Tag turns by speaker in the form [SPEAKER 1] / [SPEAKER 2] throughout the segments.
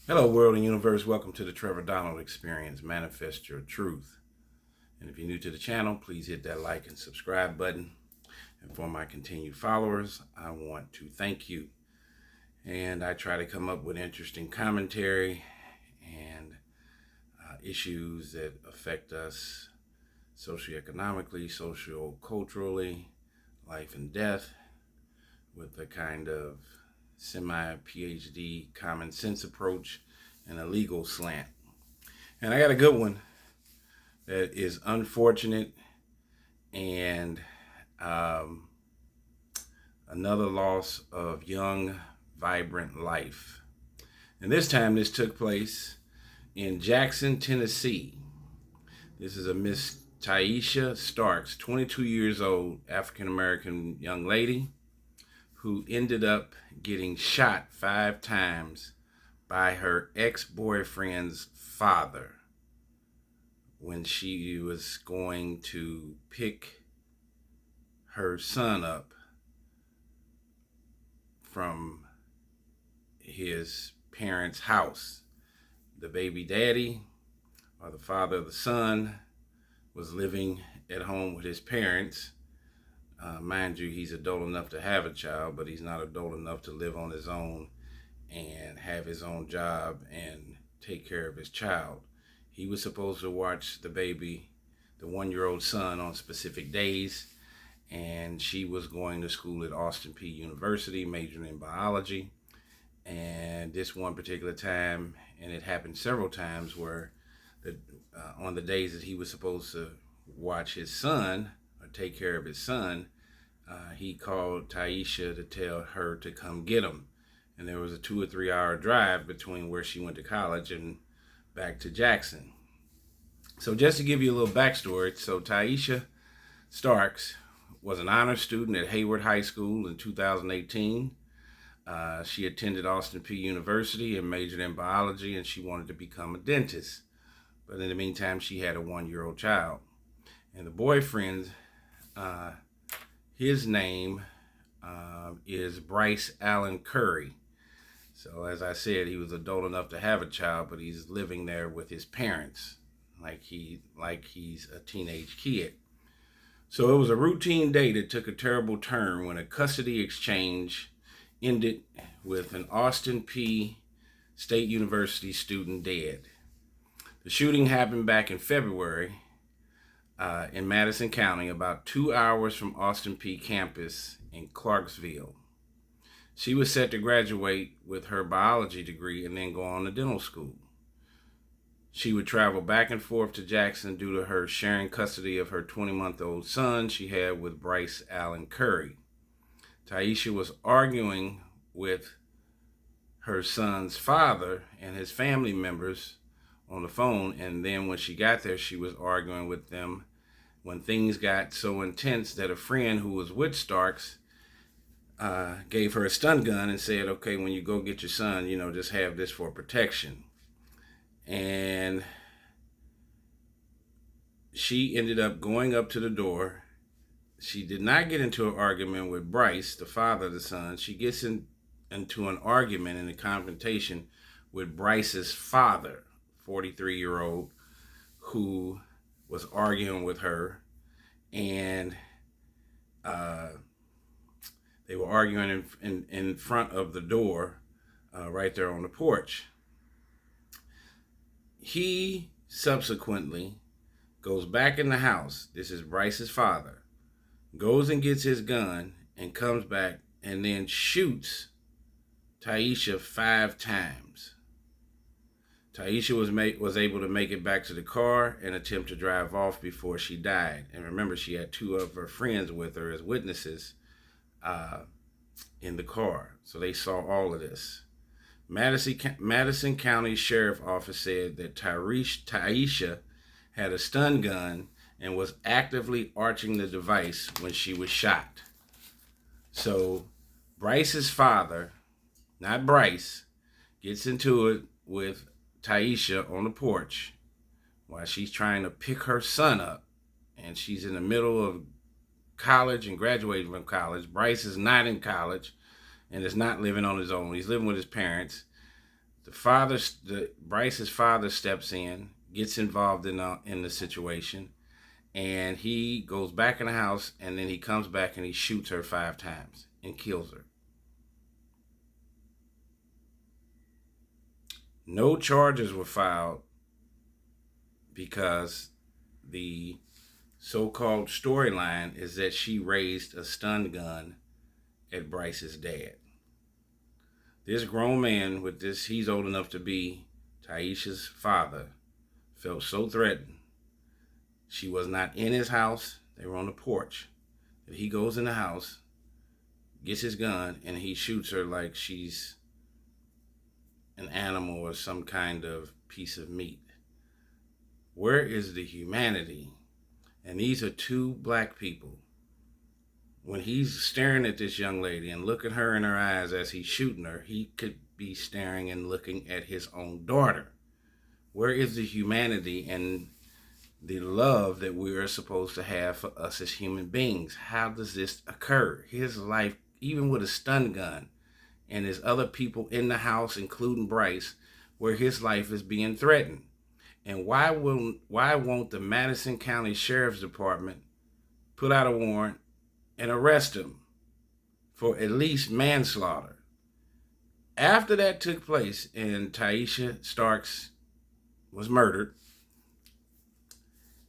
[SPEAKER 1] Hello, world and universe. Welcome to the Trevor Donald Experience. Manifest your truth. And if you're new to the channel, please hit that like and subscribe button. And for my continued followers, I want to thank you. And I try to come up with interesting commentary and issues that affect us socioeconomically, socio-culturally, life and death, with a kind of semi-PhD common sense approach and a legal slant. And I got a good one that is unfortunate and another loss of young, vibrant life. And this time this took place in Jackson, Tennessee. This is a Miss Tyeasha Starks, 22 years old, African-American young lady who ended up getting shot 5 times by her ex-boyfriend's father when she was going to pick her son up from his parents' house. The baby daddy, or the father of the son, was living at home with his parents. Mind you, he's adult enough to have a child, but he's not adult enough to live on his own and have his own job and take care of his child. He was supposed to watch the baby, the 1-year-old son, on specific days, and she was going to school at Austin Peay University, majoring in biology. And this one particular time, and it happened several times, where on the days that he was supposed to watch his son or take care of his son, he called Tyeasha to tell her to come get him. And there was a 2 or 3 hour drive between where she went to college and back to Jackson. So just to give you a little backstory, so Tyeasha Starks was an honor student at Hayward High School in 2018. She attended Austin Peay University and majored in biology, and she wanted to become a dentist. But in the meantime, she had a 1-year-old child. And the boyfriend, his name is Bryce Allen Curry. So as I said, he was adult enough to have a child, but he's living there with his parents, like he's a teenage kid. So it was a routine day that took a terrible turn when a custody exchange ended with an Austin Peay State University student dead. The shooting happened back in February in Madison County, about 2 hours from Austin Peay campus in Clarksville. She was set to graduate with her biology degree and then go on to dental school. She would travel back and forth to Jackson due to her sharing custody of her 20-month-old son she had with Bryce Allen Curry. Tyeasha was arguing with her son's father and his family members on the phone, and then when she got there, she was arguing with them when things got so intense that a friend who was with Starks gave her a stun gun and said, okay, when you go get your son, just have this for protection. And she ended up going up to the door. She did not get into an argument with Bryce, the father of the son. She gets into an argument and a confrontation with Bryce's father, 43-year-old, who was arguing with her. And they were arguing in front of the door, right there on the porch. He subsequently goes back in the house. This is Bryce's father. Goes and gets his gun and comes back and then shoots Tyeasha 5 times. Tyeasha was able to make it back to the car and attempt to drive off before she died. And remember, she had 2 of her friends with her as witnesses in the car. So they saw all of this. Madison County Sheriff Office said that Tyeasha had a stun gun and was actively arching the device when she was shot. So Bryce's father, not Bryce, gets into it with Tyeasha on the porch while she's trying to pick her son up, and she's in the middle of college and graduating from college. Bryce is not in college and is not living on his own. He's living with his parents. Bryce's father steps in, gets involved in the situation, and he goes back in the house, and then he comes back and he shoots her 5 times and kills her. No charges were filed because the so-called storyline is that she raised a stun gun at Bryce's dad. This grown man with this, he's old enough to be Tyeasha's father, felt so threatened. She was not in his house. They were on the porch. That he goes in the house, gets his gun, and he shoots her like she's an animal or some kind of piece of meat. Where is the humanity? And these are 2 black people. When he's staring at this young lady and looking her in her eyes as he's shooting her, he could be staring and looking at his own daughter. Where is the humanity and the love that we are supposed to have for us as human beings? How does this occur? His life, even with a stun gun, and there's other people in the house, including Bryce, where his life is being threatened. And why won't the Madison County Sheriff's Department put out a warrant and arrest him for at least manslaughter? After that took place and Tyeasha Starks was murdered,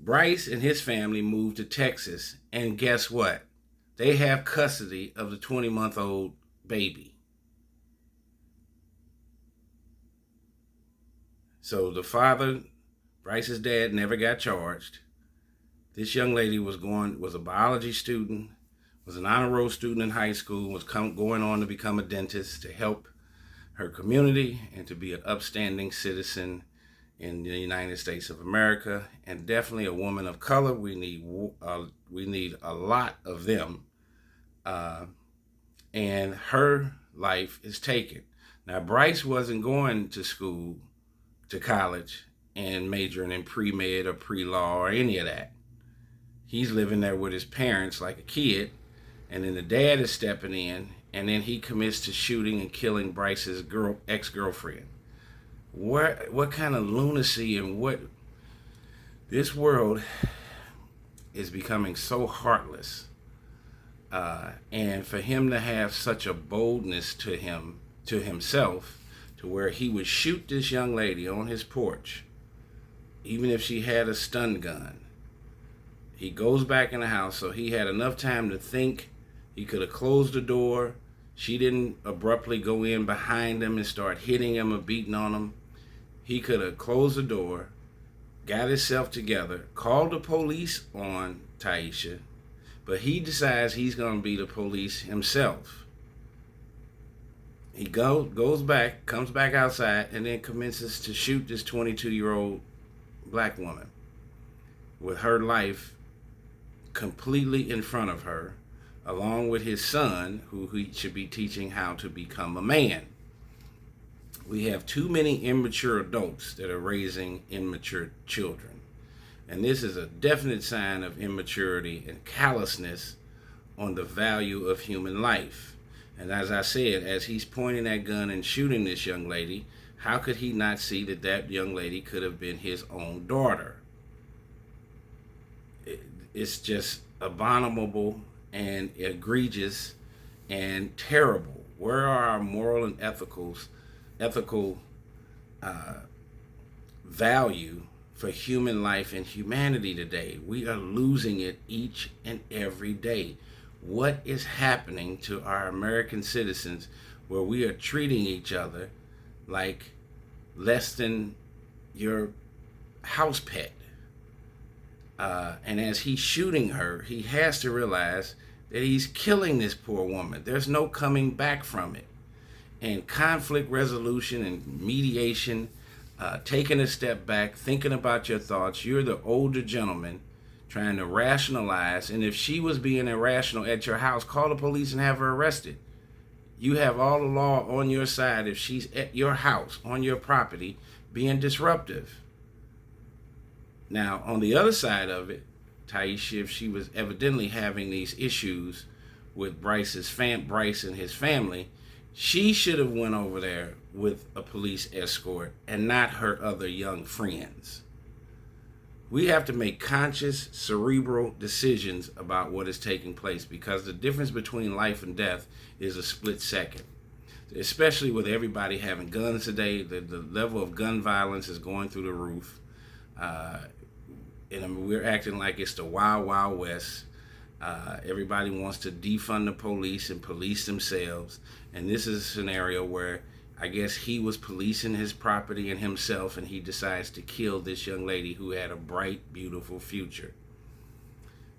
[SPEAKER 1] Bryce and his family moved to Texas, and guess what? They have custody of the 20-month-old baby. So the father, Bryce's dad, never got charged. This young lady was a biology student, was an honor roll student in high school, was going on to become a dentist to help her community and to be an upstanding citizen in the United States of America, and definitely a woman of color. We need a lot of them, and her life is taken. Now, Bryce wasn't going to college and majoring in pre-med or pre-law or any of that. He's living there with his parents like a kid, and then the dad is stepping in, and then he commits to shooting and killing Bryce's ex-girlfriend. What kind of lunacy, and what this world is becoming so heartless, and for him to have such a boldness to himself, to where he would shoot this young lady on his porch, even if she had a stun gun. He goes back in the house, so he had enough time to think. He could have closed the door. She didn't abruptly go in behind him and start hitting him or beating on him. He could have closed the door, got himself together, called the police on Tyeasha, but he decides he's going to be the police himself. He goes back, comes back outside, and then commences to shoot this 22-year-old black woman with her life completely in front of her, along with his son, who he should be teaching how to become a man. We have too many immature adults that are raising immature children. And this is a definite sign of immaturity and callousness on the value of human life. And as I said, as he's pointing that gun and shooting this young lady, how could he not see that that young lady could have been his own daughter? It's just abominable and egregious and terrible. Where are our moral and ethical value for human life and humanity today? We are losing it each and every day. What is happening to our American citizens where we are treating each other like less than your house pet? And as he's shooting her, he has to realize that he's killing this poor woman. There's no coming back from it. And conflict resolution and mediation, taking a step back, thinking about your thoughts. You're the older gentleman trying to rationalize. And if she was being irrational at your house, call the police and have her arrested. You have all the law on your side if she's at your house, on your property, being disruptive. Now, on the other side of it, Tyeasha, if she was evidently having these issues with Bryce and his family, she should have went over there with a police escort and not hurt other young friends. We have to make conscious, cerebral decisions about what is taking place, because the difference between life and death is a split second. Especially with everybody having guns today, the level of gun violence is going through the roof. And I mean, we're acting like it's the wild, wild west. Everybody wants to defund the police and police themselves. And this is a scenario where I guess he was policing his property and himself, and he decides to kill this young lady who had a bright, beautiful future.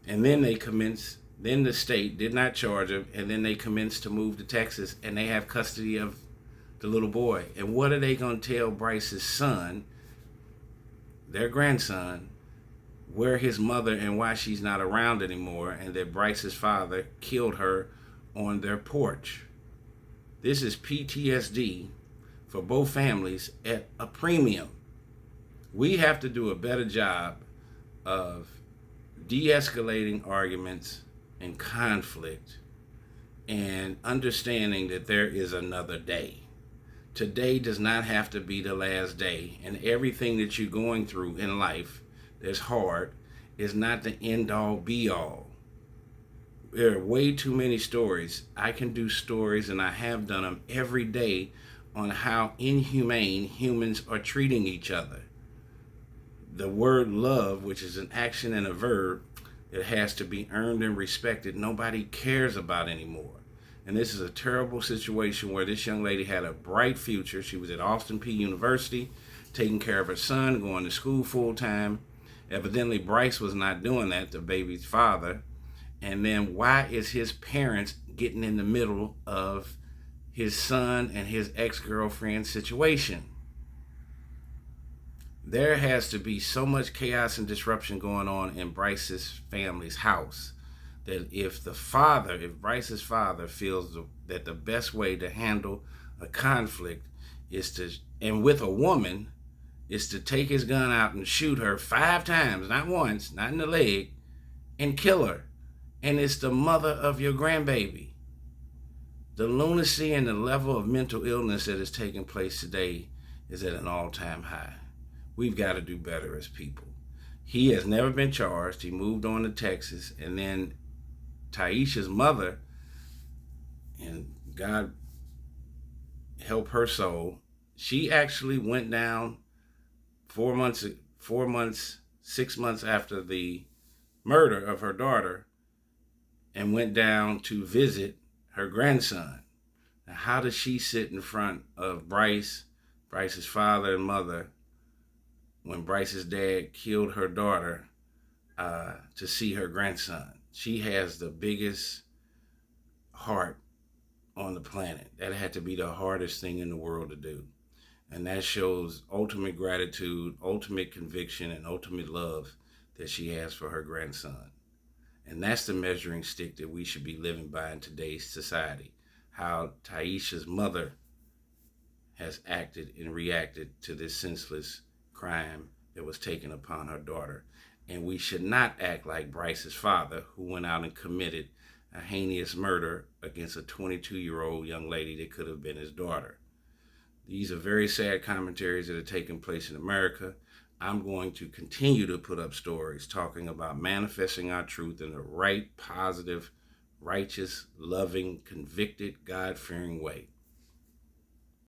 [SPEAKER 1] And then then the state did not charge him, and then they commenced to move to Texas, and they have custody of the little boy. And what are they going to tell Bryce's son, their grandson, where his mother and why she's not around anymore, and that Bryce's father killed her on their porch? This is PTSD for both families at a premium. We have to do a better job of de-escalating arguments and conflict and understanding that there is another day. Today does not have to be the last day, and everything that you're going through in life that's hard is not the end-all be-all. There are way too many stories. I can do stories, and I have done them every day, on how inhumane humans are treating each other. The word love, which is an action and a verb, it has to be earned and respected, nobody cares about anymore. And this is a terrible situation where this young lady had a bright future. She was at Austin Peay University, taking care of her son, going to school full time. Evidently, Bryce was not doing that, the baby's father. And then why is his parents getting in the middle of his son and his ex-girlfriend situation? There has to be so much chaos and disruption going on in Bryce's family's house that if Bryce's father feels that the best way to handle a conflict is to, and with a woman, is to take his gun out and shoot her 5 times, not once, not in the leg, and kill her, and it's the mother of your grandbaby. The lunacy and the level of mental illness that is taking place today is at an all-time high. We've got to do better as people. He has never been charged. He moved on to Texas. And then Tyeasha's mother, and God help her soul, she actually went down 6 months after the murder of her daughter, and went down to visit her grandson. Now, how does she sit in front of Bryce's father and mother, when Bryce's dad killed her daughter, to see her grandson? She has the biggest heart on the planet. That had to be the hardest thing in the world to do. And that shows ultimate gratitude, ultimate conviction, and ultimate love that she has for her grandson. And that's the measuring stick that we should be living by in today's society. How Tyeasha's mother has acted and reacted to this senseless crime that was taken upon her daughter. And we should not act like Bryce's father, who went out and committed a heinous murder against a 22-year-old young lady that could have been his daughter. These are very sad commentaries that are taking place in America. I'm going to continue to put up stories talking about manifesting our truth in the right, positive, righteous, loving, convicted, God-fearing way.